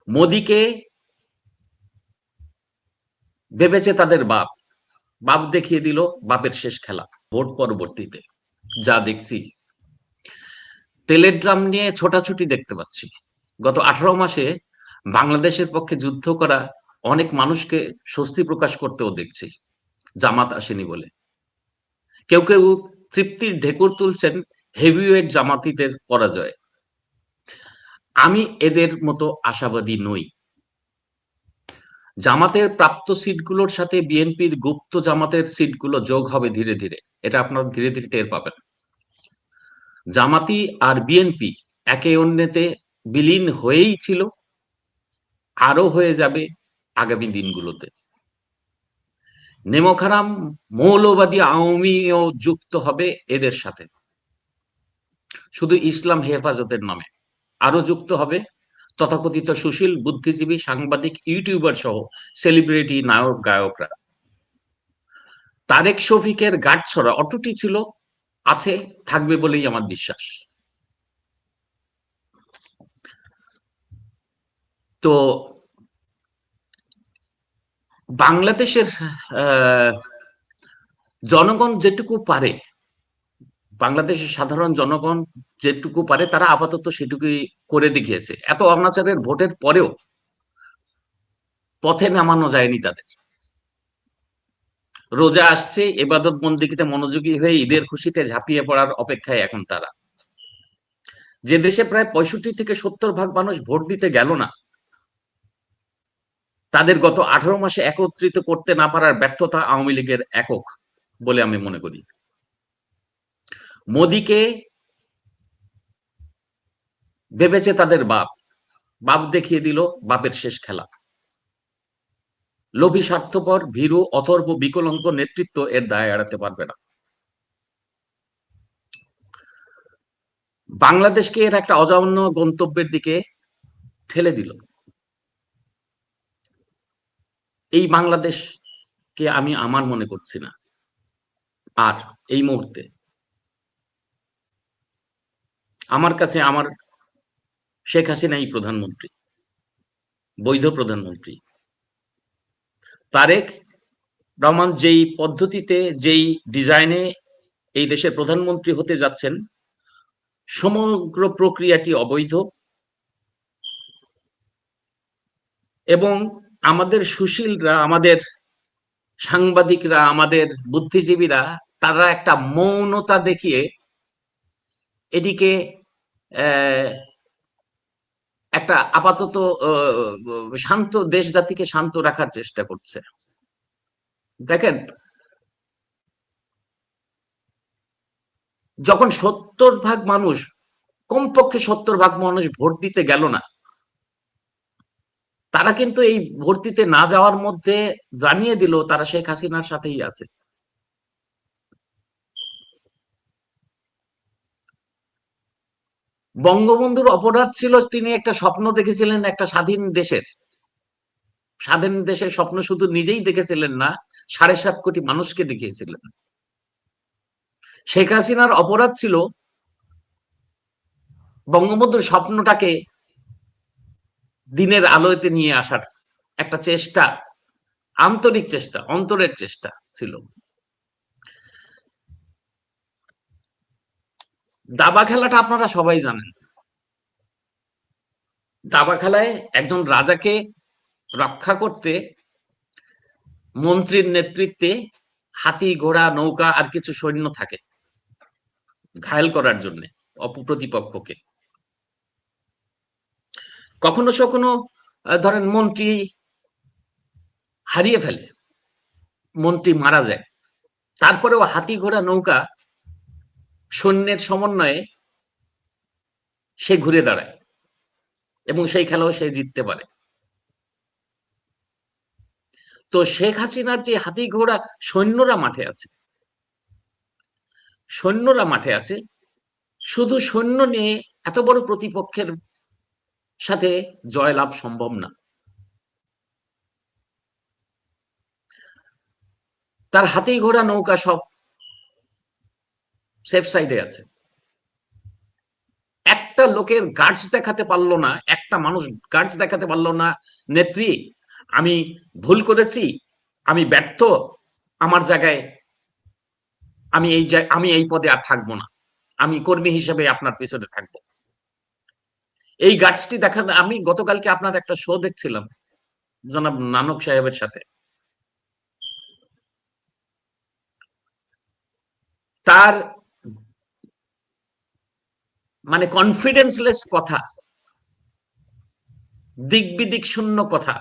মোদিকে ভেবেছে তাদের বাপ, বাপ দেখিয়ে দিল বাপের শেষ খেলা। ভোট পরবর্তীতে যা দেখছি, তেলের ড্রাম নিয়ে ছোটাছুটি দেখতে পাচ্ছি। গত 18 মাসে বাংলাদেশের পক্ষে যুদ্ধ করা অনেক মানুষকে স্বস্তি প্রকাশ করতেও দেখছি, জামাত আসেনি বলে। কেউ কেউ তৃপ্তির ঢেকুর তুলছেন হেভিওয়েট জামাতিদের পরাজয়ে। আমি এদের মতো আশাবাদী নই। জামাতের প্রাপ্ত সিটগুলোর সাথে বিএনপির গুপ্ত জামাতের সিটগুলো যোগ হবে ধীরে ধীরে, এটা আপনারা ধীরে ধীরে টের পাবেন। জামাতি আর বিএনপি একে অন্যতে বিলীন হয়েই ছিল, আরো হয়ে যাবে আগামী দিনগুলোতে। নেমখারাম মৌলবাদী আওয়ামীও যুক্ত হবে এদের সাথে, শুধু ইসলাম হেফাজতের নামে। আরো যুক্ত হবে তথাকথিত সুশীল বুদ্ধিজীবী সাংবাদিক ইউটিউবার সহ সেলিব্রিটি নায়ক গায়করা। তারেক শফিকের গাঁটছড়া অটুটি ছিল, আছে, থাকবে বলেই আমার বিশ্বাস। তো বাংলাদেশের জনগণ যেটুকু পারে, বাংলাদেশের সাধারণ জনগণ যেটুকু পারে তারা আপাতত সেটুকুই করে দেখিয়েছে। এত অনাচারের ভোটের পরেও পথে নামানো যায়নি তাদের। রোজা আসছে, এবাদত বন্দেগীতে মনোযোগী হয়ে ঈদের খুশিতে ঝাঁপিয়ে পড়ার অপেক্ষায় এখন তারা। যে দেশে প্রায় 65 থেকে 70% মানুষ ভোট দিতে গেল না, তাদের গত 18 মাসে একত্রিত করতে না পারার ব্যর্থতা আওয়ামী লীগের একক বলে আমি মনে করি। মোদিকে ভেবেছে তাদের বাপ, বাপ দেখিয়ে দিল বাপের শেষ খেলা। লোভী, স্বার্থপর, ভীরু, অথর্ব, বিকলঙ্ক নেতৃত্ব এর দায় এড়াতে পারবে না। বাংলাদেশকে এর একটা অজান্য গন্তব্যের দিকে ঠেলে দিল। এই বাংলাদেশকে আমি আমার মনে করছি না আর এই মুহূর্তে। আমার কাছে আমার শেখ হাসিনাই প্রধানমন্ত্রী, বৈধ প্রধানমন্ত্রী। তারেক রহমান যেই পদ্ধতিতে, যেই ডিজাইনে এই দেশের প্রধানমন্ত্রী হতে যাচ্ছেন, সমগ্র প্রক্রিয়াটি অবৈধ। এবং আমাদের সুশীলরা, আমাদের সাংবাদিকরা, আমাদের বুদ্ধিজীবীরা, তারা একটা মৌনতা দেখিয়ে এদিকে একটা আপাতত শান্ত দেশ জাতিকে শান্ত রাখার চেষ্টা করছে। দেখেন, যখন 70% মানুষ, কমপক্ষে 70% মানুষ ভোট দিতে গেল না, তারা কিন্তু এই ভোট দিতে না যাওয়ার মধ্যে জানিয়ে দিল তারা শেখ হাসিনার সাথেই আছে। বঙ্গবন্ধুর অপরাধ ছিল তিনি একটা স্বপ্ন দেখেছিলেন একটা স্বাধীন দেশের। স্বাধীন দেশের স্বপ্ন শুধু নিজেই দেখেছিলেন না, 7.5 কোটি মানুষকে দেখিয়েছিলেন। শেখ হাসিনার অপরাধ ছিল বঙ্গবন্ধুর স্বপ্নটাকে দিনের আলোতে নিয়ে আসার একটা চেষ্টা, আন্তরিক চেষ্টা, অন্তরের চেষ্টা ছিল। দাবা খেলাটা আপনারা সবাই জানেন। দাবা খেলায় একজন রাজাকে রক্ষা করতে মন্ত্রীর নেতৃত্বে হাতি, ঘোড়া, নৌকা আর কিছু সৈন্য থাকে ঘায়েল করার জন্য অপপ্রতিপক্ষকে। কখনো কখনো ধরেন মন্ত্রী হারিয়ে ফেলে, মন্ত্রী মারা যায়, তারপরেও হাতি, ঘোড়া, নৌকা সৈন্যের সমন্বয়ে সে ঘুরে দাঁড়ায় এবং সেই খেলাও সে জিততে পারে। তো শেখ হাসিনার যে হাতি, ঘোড়া, সৈন্যরা মাঠে আছে, সৈন্যরা মাঠে আছে, শুধু সৈন্য নিয়ে এত বড় প্রতিপক্ষের সাথে জয়লাভ সম্ভব না। তার হাতি, ঘোড়া, নৌকা সব সেফ সাইডে আছে। একটা লোকের গার্ডস দেখাতে পারলো না, একটা মানুষ গার্ডস দেখাতে পারলো না, নেত্রী আমি ভুল করেছি, আমি ব্যর্থ, আমার জায়গায় আমি এই পদে আর থাকবো না, আমি কর্মী হিসেবে আপনার পিছনে থাকবো। এই গার্ডসটি দেখা, আমি গতকালকে আপনার একটা শো দেখছিলাম জনাব নানক সাহেবের সাথে, তার মানে কনফিডেন্সলেস কথা, দিক বিদিক শূন্য কথা,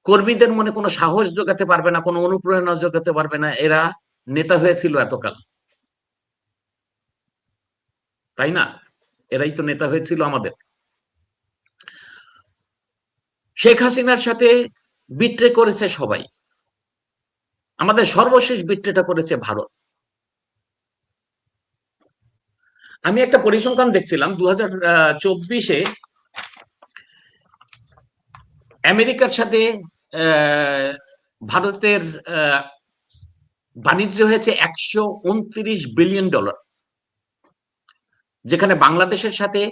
কর্মীদের মনে কোনো সাহস যোগাতে পারবে না, কোনো অনুপ্রেরণা যোগাতে পারবে না। এরা নেতা হয়েছিল এতকাল, তাই না? এরাই তো নেতা হয়েছিল আমাদের। শেখ হাসিনার সাথে বিট্রে করেছে সবাই, আমাদের সর্বশেষ বিট্রেটা করেছে ভারত। আমি একটা পরিসংখ্যান দেখছিলাম 2024-এ আমেরিকার সাথে ভারতের বাণিজ্য হয়েছে $129 বিলিয়ন, যেখানে বাংলাদেশের সাথে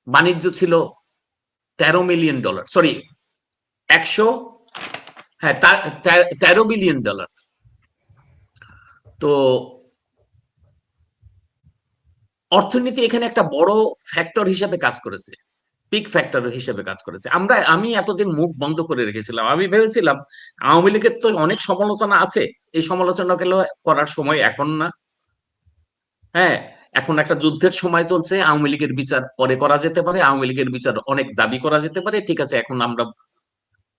বাণিজ্য ছিল $13 মিলিয়ন, সরি 100, হ্যাঁ 13 বিলিয়ন ডলার। তো অর্থনীতি এখানে একটা বড় ফ্যাক্টর হিসেবে কাজ করেছে, পিক ফ্যাক্টর হিসেবে কাজ করেছে। আমি এতদিন মুখ বন্ধ করে রেখেছিলাম, আমি ভেবেছিলাম আওয়ামী লীগের তো অনেক সমালোচনা আছে, এই সমালোচনা করার সময় এখন না। হ্যাঁ, এখন একটা যুদ্ধের সময় চলছে, আওয়ামী লীগের বিচার পরে করা যেতে পারে, আওয়ামী লীগের বিচার অনেক দাবি করা যেতে পারে, ঠিক আছে, এখন আমরা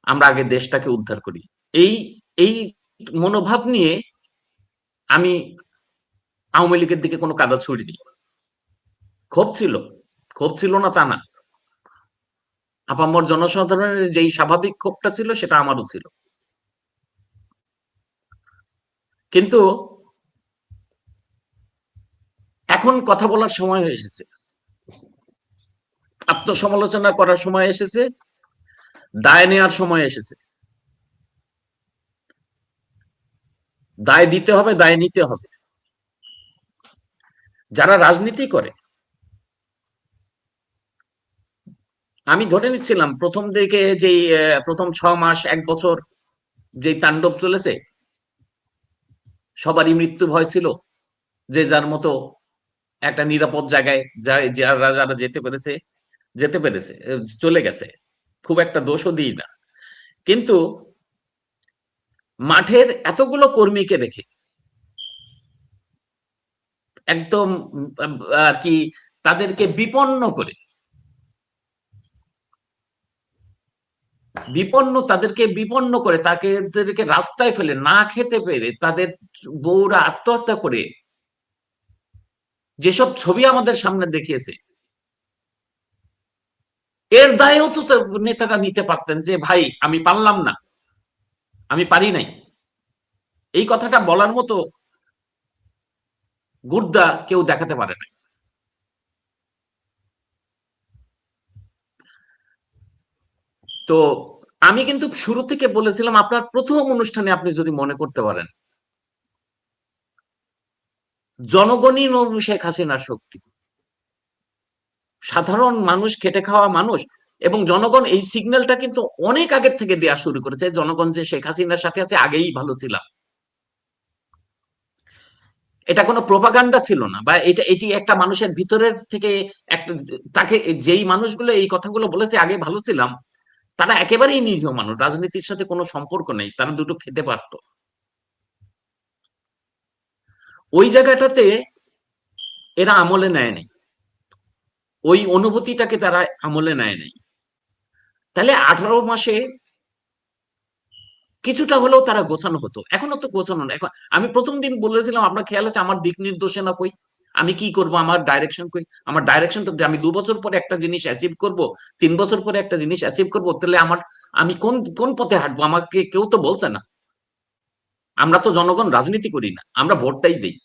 আমরা আগে দেশটাকে উদ্ধার করি। এই এই মনোভাব নিয়ে আমি আওয়ামী লীগের দিকে কোনো কাদা ছুড়িনি। ক্ষোভ ছিল, ক্ষোভ ছিল না তা না, আপামর জনসাধারণের যেই স্বাভাবিক ক্ষোভটা ছিল সেটা আমারও ছিল। কিন্তু এখন কথা বলার সময় এসেছে, আত্মসমালোচনা করার সময় এসেছে, দায় নেওয়ার সময় এসেছে। দায় দিতে হবে, দায় নিতে হবে। যারা রাজনীতি করে, আমি ধরে নিচ্ছিলাম প্রথম দিকে যেই প্রথম 6 মাস 1 বছর যেই তাণ্ডব চলেছে, সবারই মৃত্যু ভয় ছিল, যে যার মতো একটা নিরাপদ জায়গায় যারা যারা যেতে পেরেছে চলে গেছে, খুব একটা দোষও দিই না। কিন্তু মাঠের এতগুলো কর্মীকে রেখে একদম আর কি তাদেরকে বিপন্ন করে তাদেরকে রাস্তায় ফেলে, না খেতে পেরে তাদের বউরা আত্মহত্যা করে যেসব ছবি আমাদের সামনে দেখিয়েছে, এর দায়ও তো নেতারা নিতে পারতেন, যে ভাই আমি পারলাম না, আমি পারি নাই। এই কথাটা বলার মতো গুর্দা কেউ দেখাতে পারে না। তো আমি কিন্তু শুরু থেকে বলেছিলাম, আপনার প্রথম অনুষ্ঠানে আপনি যদি মনে করতে পারেন, জনগণই শেখ হাসিনার শক্তি, সাধারণ মানুষ, খেটে খাওয়া মানুষ এবং জনগণ এই সিগন্যালটা কিন্তু অনেক আগের থেকে দেওয়া শুরু করেছে, জনগণ যে শেখ হাসিনার সাথে আছে, আগেই ভালো ছিলাম। এটা কোনো প্রোপাগান্ডা ছিল না, বা এটি একটা মানুষের ভিতরের থেকে একটা, তাকে যেই মানুষগুলো এই কথাগুলো বলেছে আগে ভালো ছিলাম, তারা একেবারেই নিরীহ মানুষ, রাজনীতির সাথে কোনো সম্পর্ক নেই, তারা দুটো খেতে পারত। ওই জায়গাটাতে এরা আমলে নেয় নাই, ওই অনুভূতিটাকে তারা আমলে নেয় নাই। তাহলে 18 মাসে কিছুটা হলেও তারা গোছানো হতো, এখনো তো গোছানো না। এখন আমি প্রথম দিন বলেছিলাম, আপনার খেয়াল আছে আমার দিক নির্দেশনা কই, আমি কি করব, আমার ডাইরেকশন কই, আমার ডাইরেকশনটা আমি 2 বছর পরে একটা জিনিস অ্যাচিভ করব, 3 বছর পরে একটা জিনিস অ্যাচিভ করব, তাহলে আমি কোন কোন পথে হাঁটবো, আমাকে কেউ তো বলছে না। আমরা তো জনগণ রাজনীতি করি না, আমরা ভোটটাই দিই।